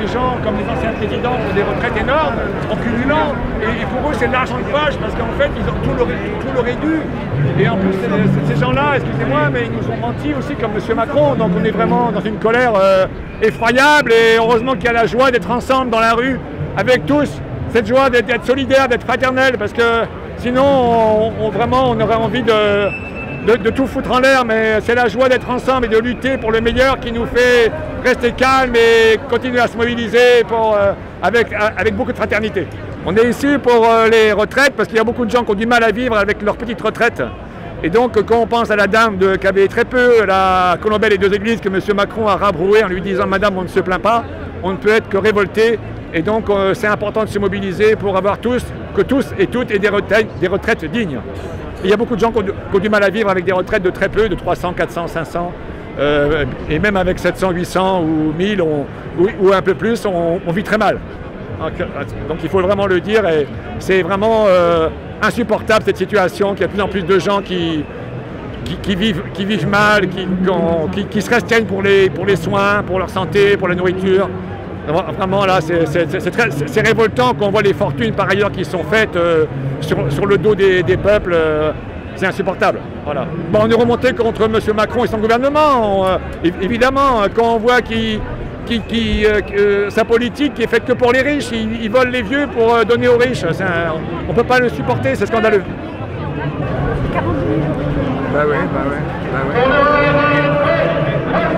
gens comme les anciens présidents ont des retraites énormes en cumulant. Et pour eux, c'est de l'argent de poche parce qu'en fait, ils ont tout leur est dû. Et en plus, ces gens-là, excusez-moi, mais ils nous ont menti aussi comme M. Macron. Donc on est vraiment dans une colère effroyable. Et heureusement qu'il y a la joie d'être ensemble dans la rue avec tous. Cette joie d'être solidaire, d'être fraternel. Parce que sinon, vraiment, on aurait envie de tout foutre en l'air, mais c'est la joie d'être ensemble et de lutter pour le meilleur qui nous fait rester calme et continuer à se mobiliser avec beaucoup de fraternité. On est ici pour les retraites parce qu'il y a beaucoup de gens qui ont du mal à vivre avec leur petite retraite. Et donc quand on pense à la dame qui avait très peu la Colombelle et deux églises que M. Macron a rabroué en lui disant « Madame, on ne se plaint pas », on ne peut être que révolté. Et donc c'est important de se mobiliser pour avoir que tous et toutes aient des retraites dignes. Il y a beaucoup de gens qui ont du mal à vivre avec des retraites de très peu, de 300, 400, 500, et même avec 700, 800 ou 1000 ou un peu plus, on vit très mal. Donc il faut vraiment le dire, et c'est vraiment insupportable cette situation, qu'il y a de plus en plus de gens qui vivent mal, qui se restreignent pour les soins, pour leur santé, pour la nourriture. Vraiment là, c'est révoltant qu'on voit les fortunes par ailleurs qui sont faites sur le dos des peuples. C'est insupportable. Voilà. Bon, on est remonté contre M. Macron et son gouvernement. Évidemment, quand on voit sa politique qui est faite que pour les riches, ils volent les vieux pour donner aux riches. On ne peut pas le supporter, c'est scandaleux. Bah oui.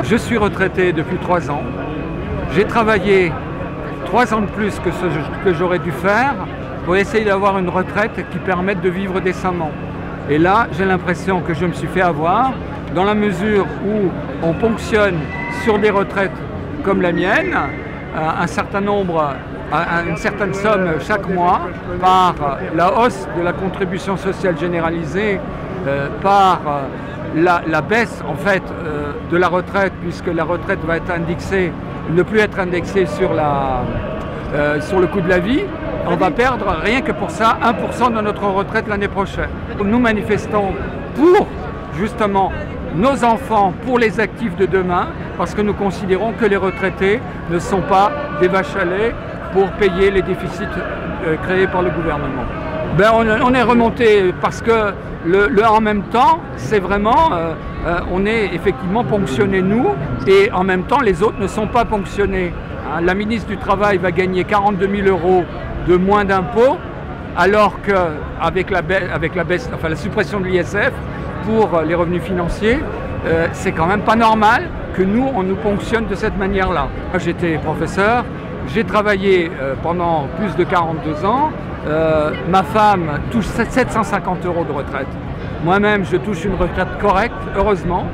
Je suis retraité depuis 3 ans. J'ai travaillé 3 ans de plus que ce que j'aurais dû faire pour essayer d'avoir une retraite qui permette de vivre décemment. Et là, j'ai l'impression que je me suis fait avoir dans la mesure où on ponctionne sur des retraites comme la mienne, une certaine somme chaque mois par la hausse de la contribution sociale généralisée, par la baisse en fait de la retraite, puisque la retraite va être indexée, ne plus être indexée sur le coût de la vie. On va perdre rien que pour ça 1% de notre retraite l'année prochaine. Nous manifestons pour justement nos enfants, pour les actifs de demain, parce que nous considérons que les retraités ne sont pas des vaches à lait pour payer les déficits créés par le gouvernement. On est remonté parce que le en même temps, c'est vraiment, on est effectivement ponctionné nous, et en même temps les autres ne sont pas ponctionnés. La ministre du Travail va gagner 42 000 € de moins d'impôts, alors qu'avec la suppression de l'ISF pour les revenus financiers, c'est quand même pas normal que nous, on nous ponctionne de cette manière-là. J'étais professeur, j'ai travaillé pendant plus de 42 ans, ma femme touche 750 € de retraite. Moi-même, je touche une retraite correcte, heureusement,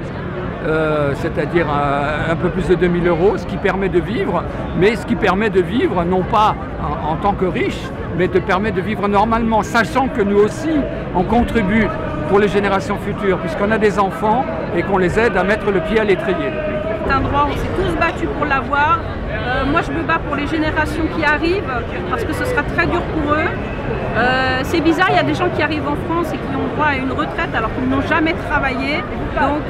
c'est-à-dire un peu plus de 2 000 €, ce qui permet de vivre, mais ce qui permet de vivre non pas en tant que riche, mais te permet de vivre normalement, sachant que nous aussi, on contribue pour les générations futures, puisqu'on a des enfants et qu'on les aide à mettre le pied à l'étrier. C'est un droit, on s'est tous battus pour l'avoir. Moi, je me bats pour les générations qui arrivent, parce que ce sera très dur pour eux. C'est bizarre, il y a des gens qui arrivent en France et qui ont droit à une retraite alors qu'ils n'ont jamais travaillé. Donc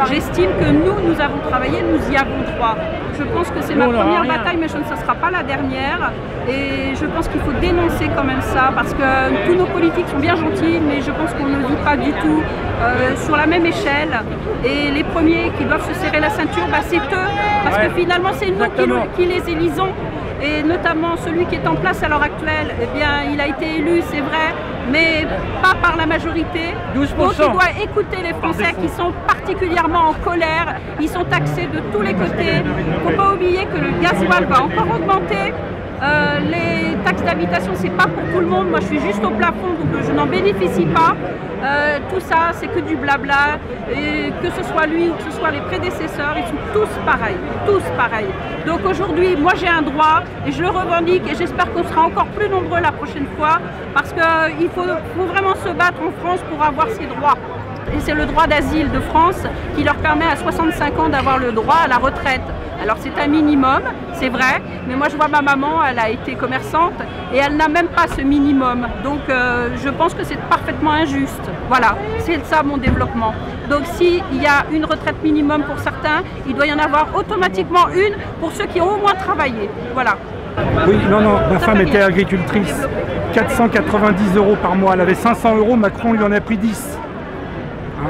j'estime que nous avons travaillé, nous y avons droit. Je pense que c'est ma première bataille, mais ce ne sera pas la dernière. Et je pense qu'il faut dénoncer quand même ça, parce que tous nos politiques sont bien gentils, mais je pense qu'on ne vit pas du tout sur la même échelle. Et les premiers qui doivent se serrer la ceinture, c'est eux, parce que finalement c'est nous qui les élisons. Et notamment celui qui est en place à l'heure actuelle, eh bien, il a été élu, c'est vrai, mais pas par la majorité. 12%. Donc il doit écouter les Français qui sont particulièrement en colère. Ils sont taxés de tous les côtés. Il ne faut pas oublier que le gasoil va encore augmenter. Les taxes d'habitation, c'est pas pour tout le monde. Moi, je suis juste au plafond, donc je n'en bénéficie pas. Tout ça, c'est que du blabla. Et que ce soit lui ou que ce soit les prédécesseurs, ils sont tous pareils. Tous pareils. Donc aujourd'hui, moi, j'ai un droit et je le revendique, et j'espère qu'on sera encore plus nombreux la prochaine fois, parce qu'il faut vraiment se battre en France pour avoir ses droits. et c'est le droit d'asile de France qui leur permet à 65 ans d'avoir le droit à la retraite. Alors c'est un minimum, c'est vrai, mais moi je vois ma maman, elle a été commerçante et elle n'a même pas ce minimum. Donc je pense que c'est parfaitement injuste. Voilà, c'est ça mon développement. Donc s'il y a une retraite minimum pour certains, il doit y en avoir automatiquement une pour ceux qui ont au moins travaillé. Voilà. Oui, non, ma femme était agricultrice. 490 € par mois. Elle avait 500 €, Macron lui en a pris 10. Hein?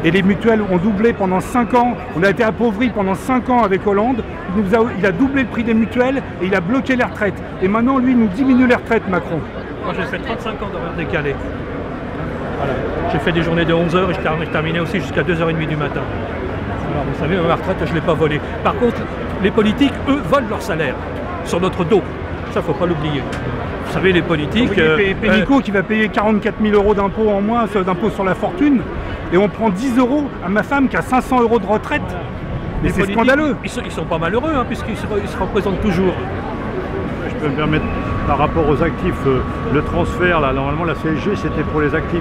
Et les mutuelles ont doublé pendant 5 ans. On a été appauvris pendant 5 ans avec Hollande. Il a doublé le prix des mutuelles et il a bloqué les retraites. Et maintenant, lui, il nous diminue les retraites, Macron. Moi, j'ai fait 35 ans d'horaire décalé. Voilà. J'ai fait des journées de 11 h et je terminais aussi jusqu'à 2 h 30 du matin. Alors, vous savez, ma retraite, je ne l'ai pas volée. Par contre, les politiques, eux, volent leur salaire sur notre dos. Ça, il ne faut pas l'oublier. Vous savez, les politiques... Pénicaud qui va payer 44 000 € d'impôts en moins, d'impôts sur la fortune, et on prend 10 € à ma femme qui a 500 € de retraite. Mais c'est scandaleux. Ils sont pas malheureux, hein, puisqu'ils se représentent toujours. Je peux me permettre, par rapport aux actifs, le transfert, là, normalement la CSG c'était pour les actifs.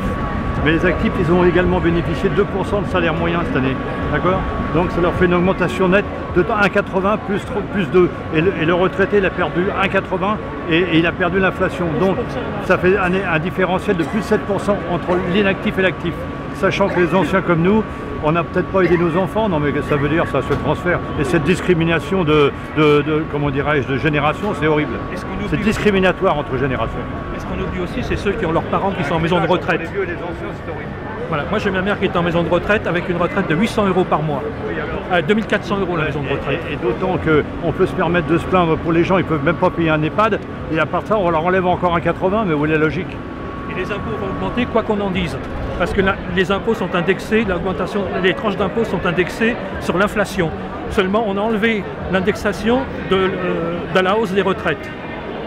Mais les actifs, ils ont également bénéficié de 2% de salaire moyen cette année. D'accord? Donc ça leur fait une augmentation nette de 1,80 plus 2. Et le retraité, il a perdu 1,80 et il a perdu l'inflation. Donc ça fait un différentiel de plus de 7% entre l'inactif et l'actif. Sachant que les anciens comme nous, on n'a peut-être pas aidé nos enfants, non mais ça veut dire ça, ce transfert. Et cette discrimination comment dirais-je, de génération, c'est horrible. C'est discriminatoire entre générations. Et ce qu'on oublie aussi, c'est ceux qui ont leurs parents qui sont en maison de retraite. Les vieux et les anciens, c'est horrible. Voilà. Moi j'ai ma mère qui est en maison de retraite avec une retraite de 800 € par mois. 2400 € la maison de retraite. Et d'autant qu'on peut se permettre de se plaindre pour les gens, ils ne peuvent même pas payer un EHPAD. Et à part ça, on leur enlève encore un 80, mais où est la logique? Et les impôts vont augmenter quoi qu'on en dise. Parce que les impôts sont indexés, les tranches d'impôts sont indexées sur l'inflation. Seulement, on a enlevé l'indexation de la hausse des retraites.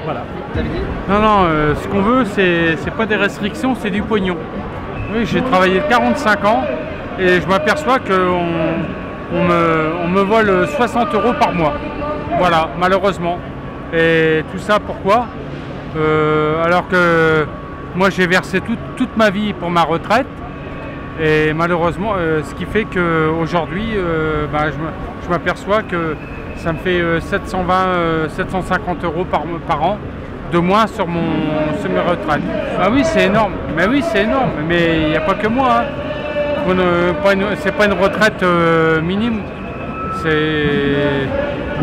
Voilà. Non, ce qu'on veut, c'est pas des restrictions, c'est du pognon. Oui, j'ai travaillé 45 ans et je m'aperçois qu'on me vole 60 € par mois. Voilà, malheureusement. Et tout ça, pourquoi? Alors que moi, j'ai versé toute ma vie pour ma retraite. Et malheureusement, ce qui fait qu'aujourd'hui, je m'aperçois que ça me fait 750 € par an de moins sur mes retraites. Ah oui, c'est énorme. Mais oui, c'est énorme. Mais il n'y a pas que moi. Hein. C'est pas une retraite minime. C'est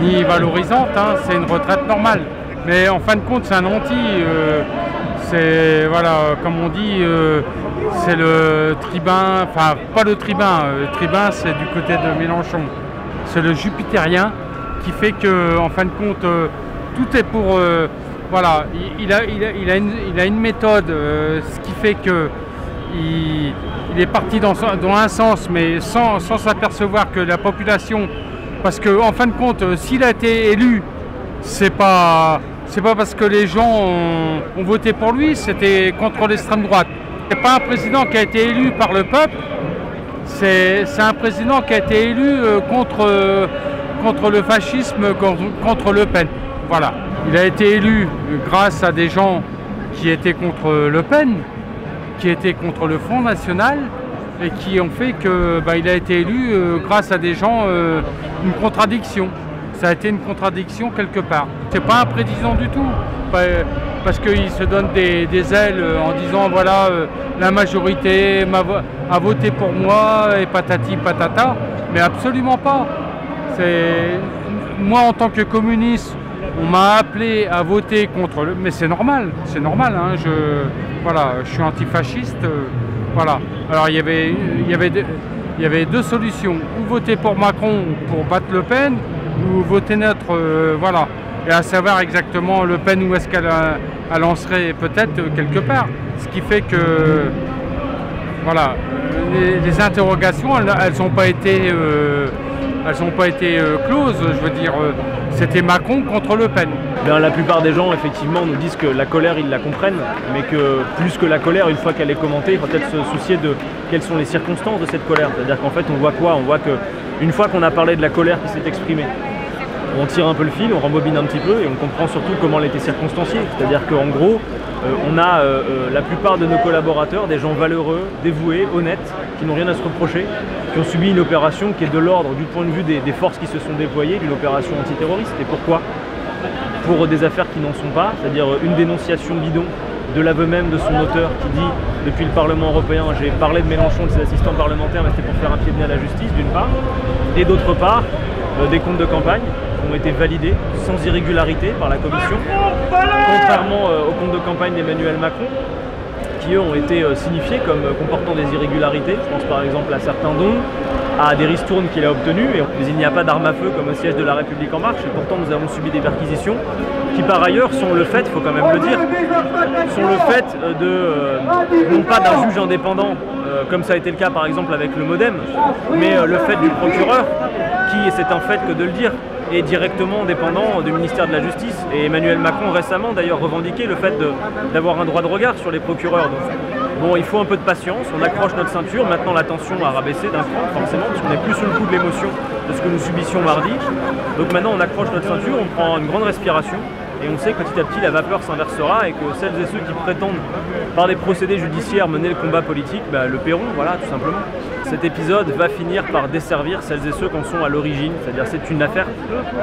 ni valorisante. Hein. C'est une retraite normale. Mais en fin de compte, c'est un anti. C'est, voilà, comme on dit, c'est le tribun, enfin pas le tribun c'est du côté de Mélenchon. C'est le jupitérien qui fait que, en fin de compte, tout est pour... voilà, il a une méthode, ce qui fait que il est parti dans un sens, mais sans s'apercevoir que la population... Parce que, en fin de compte, s'il a été élu, c'est pas parce que les gens ont voté pour lui, c'était contre l'extrême droite. C'est pas un président qui a été élu par le peuple, c'est un président qui a été élu contre le fascisme, contre Le Pen. Voilà. Il a été élu grâce à des gens qui étaient contre Le Pen, qui étaient contre le Front National, et qui ont fait qu'il a été élu grâce à des gens, une contradiction. Ça a été une contradiction quelque part. C'est pas un prédisant du tout, parce qu'il se donne des ailes en disant voilà, la majorité a voté pour moi et patati patata, mais absolument pas. Moi en tant que communiste, on m'a appelé à voter contre mais c'est normal, hein, je suis antifasciste, voilà. Alors il y avait deux solutions, ou voter pour Macron pour battre Le Pen, ou voter neutre, voilà. Et à savoir exactement Le Pen où est-ce qu'elle en serait peut-être quelque part. Ce qui fait que, voilà, les interrogations, elles n'ont pas été closes. Je veux dire, c'était Macron contre Le Pen. Bien, la plupart des gens, effectivement, nous disent que la colère, ils la comprennent, mais que plus que la colère, une fois qu'elle est commentée, il faut peut-être se soucier de quelles sont les circonstances de cette colère. C'est-à-dire qu'en fait, on voit quoi? On voit qu'une fois qu'on a parlé de la colère qui s'est exprimée, on tire un peu le fil, on rembobine un petit peu et on comprend surtout comment elle était circonstanciée. C'est-à-dire qu'en gros, on a la plupart de nos collaborateurs, des gens valeureux, dévoués, honnêtes, qui n'ont rien à se reprocher, qui ont subi une opération qui est de l'ordre, du point de vue des forces qui se sont déployées, d'une opération antiterroriste. Et pourquoi? Pour des affaires qui n'en sont pas, c'est-à-dire une dénonciation bidon de l'aveu même de son auteur qui dit depuis le Parlement européen, j'ai parlé de Mélenchon, de ses assistants parlementaires, mais c'était pour faire un pied de nez à la justice d'une part, et d'autre part des comptes de campagne qui ont été validés sans irrégularité par la Commission, contrairement aux comptes de campagne d'Emmanuel Macron qui eux ont été signifiés comme comportant des irrégularités. Je pense par exemple à certains dons, à des ristournes qu'il a obtenus, mais il n'y a pas d'armes à feu comme au siège de la République en marche, et pourtant nous avons subi des perquisitions qui par ailleurs sont le fait, il faut quand même le dire, sont le fait non pas d'un juge indépendant, comme ça a été le cas par exemple avec le Modem, mais le fait du procureur, qui, c'est un fait que de le dire, est directement dépendant du ministère de la Justice. Et Emmanuel Macron récemment d'ailleurs revendiqué le fait d'avoir un droit de regard sur les procureurs. Donc, bon, il faut un peu de patience, on accroche notre ceinture, maintenant la tension a rabaissé d'un cran forcément, parce qu'on n'est plus sous le coup de l'émotion de ce que nous subissions mardi. Donc maintenant on accroche notre ceinture, on prend une grande respiration, et on sait que petit à petit la vapeur s'inversera et que celles et ceux qui prétendent par des procédés judiciaires mener le combat politique, le paieront, voilà, tout simplement. Cet épisode va finir par desservir celles et ceux qui en sont à l'origine, c'est-à-dire c'est une affaire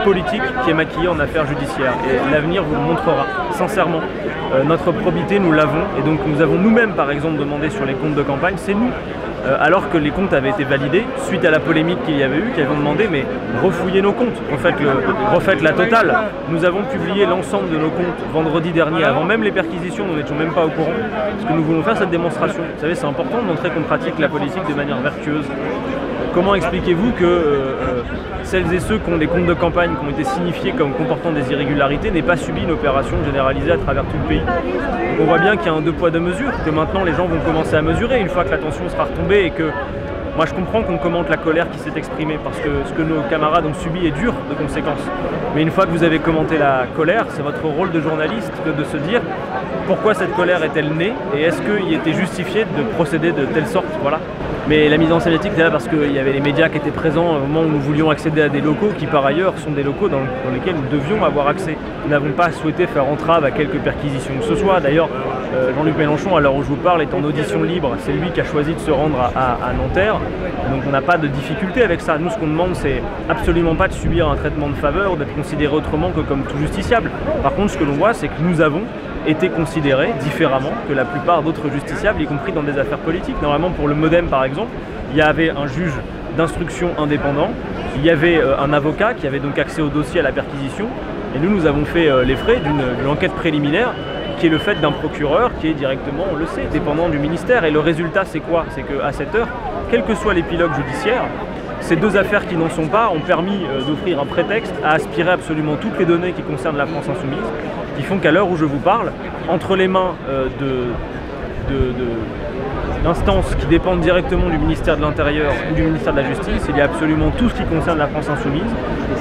politique qui est maquillée en affaire judiciaire. Et l'avenir vous le montrera, sincèrement. Notre probité, nous l'avons, et donc nous avons nous-mêmes par exemple demandé sur les comptes de campagne, c'est nous, alors que les comptes avaient été validés, suite à la polémique qu'il y avait eu, qui avaient demandé mais refouillez nos comptes, refaites la totale. Nous avons publié l'ensemble de nos comptes vendredi dernier, avant même les perquisitions, nous n'étions même pas au courant, parce que nous voulons faire cette démonstration. Vous savez, c'est important de montrer qu'on pratique la politique de manière vertueuse. Comment expliquez-vous que celles et ceux qui ont des comptes de campagne qui ont été signifiés comme comportant des irrégularités n'aient pas subi une opération généralisée à travers tout le pays? Donc on voit bien qu'il y a un deux poids deux mesures, que maintenant les gens vont commencer à mesurer une fois que la tension sera retombée et que moi je comprends qu'on commente la colère qui s'est exprimée parce que ce que nos camarades ont subi est dur de conséquences. Mais une fois que vous avez commenté la colère, c'est votre rôle de journaliste de se dire pourquoi cette colère est-elle née et est-ce qu'il était justifié de procéder de telle sorte, voilà. Mais la mise en scène éthique était là parce qu'il y avait les médias qui étaient présents au moment où nous voulions accéder à des locaux qui par ailleurs sont des locaux dans lesquels nous devions avoir accès. Nous n'avons pas souhaité faire entrave à quelques perquisitions que ce soit. D'ailleurs, Jean-Luc Mélenchon, à l'heure où je vous parle, est en audition libre. C'est lui qui a choisi de se rendre à Nanterre. Donc on n'a pas de difficulté avec ça. Nous, ce qu'on demande, c'est absolument pas de subir un traitement de faveur ou d'être considéré autrement que comme tout justiciable. Par contre, ce que l'on voit, c'est que nous avons été considérés différemment que la plupart d'autres justiciables, y compris dans des affaires politiques. Normalement, pour le Modem, par exemple, il y avait un juge d'instruction indépendant, il y avait un avocat qui avait donc accès au dossier à la perquisition, et nous avons fait les frais d'une enquête préliminaire qui est le fait d'un procureur qui est directement, on le sait, dépendant du ministère. Et le résultat, c'est quoi? C'est qu'à cette heure, quel que soit l'épilogue judiciaire, ces deux affaires qui n'en sont pas ont permis d'offrir un prétexte à aspirer absolument toutes les données qui concernent la France insoumise, qui font qu'à l'heure où je vous parle, entre les mains d'instances qui dépendent directement du ministère de l'Intérieur ou du ministère de la Justice, il y a absolument tout ce qui concerne la France insoumise,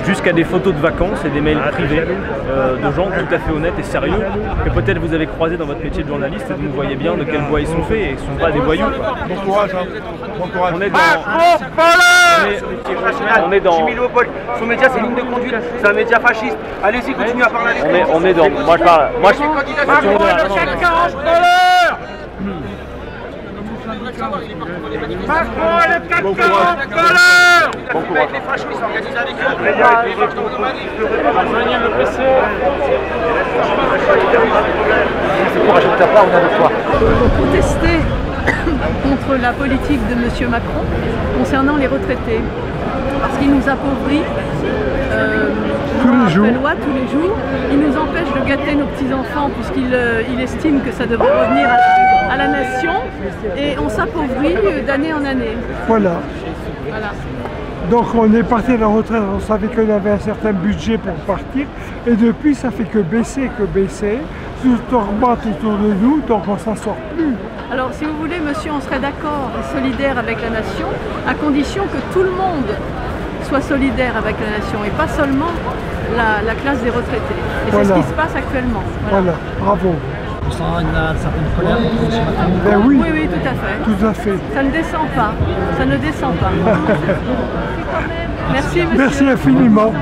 jusqu'à des photos de vacances et des mails privés de gens tout à fait honnêtes et sérieux, que peut-être vous avez croisés dans votre métier de journaliste et vous voyez bien de quel bois ils sont faits et ils ne sont pas des voyous. Bon courage, hein. Bon courage. On est dans... Jimmy Léopold, son média c'est ligne de conduite, c'est un média fasciste. Allez-y, continuez à parler. On est dans... Moi je parle... Macron et les 4 camps de l'heure. Bon courage. Les fachos, ils s'organisent avec eux. Rejoignez le PC. C'est courageux de ta part, on a de toi. Pour protester contre la politique de M. Macron concernant les retraités, parce qu'il nous appauvrit loi tous les jours. Il nous empêche de gâter nos petits-enfants puisqu'il estime que ça devrait revenir à la nation et on s'appauvrit d'année en année. Voilà. Donc on est parti à la retraite, on savait qu'on avait un certain budget pour partir et depuis ça fait que baisser, tout remonte autour de nous, donc on s'en sort plus. Alors si vous voulez monsieur, on serait d'accord et solidaire avec la nation à condition que tout le monde soit solidaire avec la nation et pas seulement la classe des retraités. Et c'est ce qui se passe actuellement. Voilà, bravo. On sent une certaine colère contre M. Macron. Ben oui, oui, tout à fait. Tout à fait. Ça ne descend pas. Ça ne descend pas. Merci monsieur. Merci infiniment.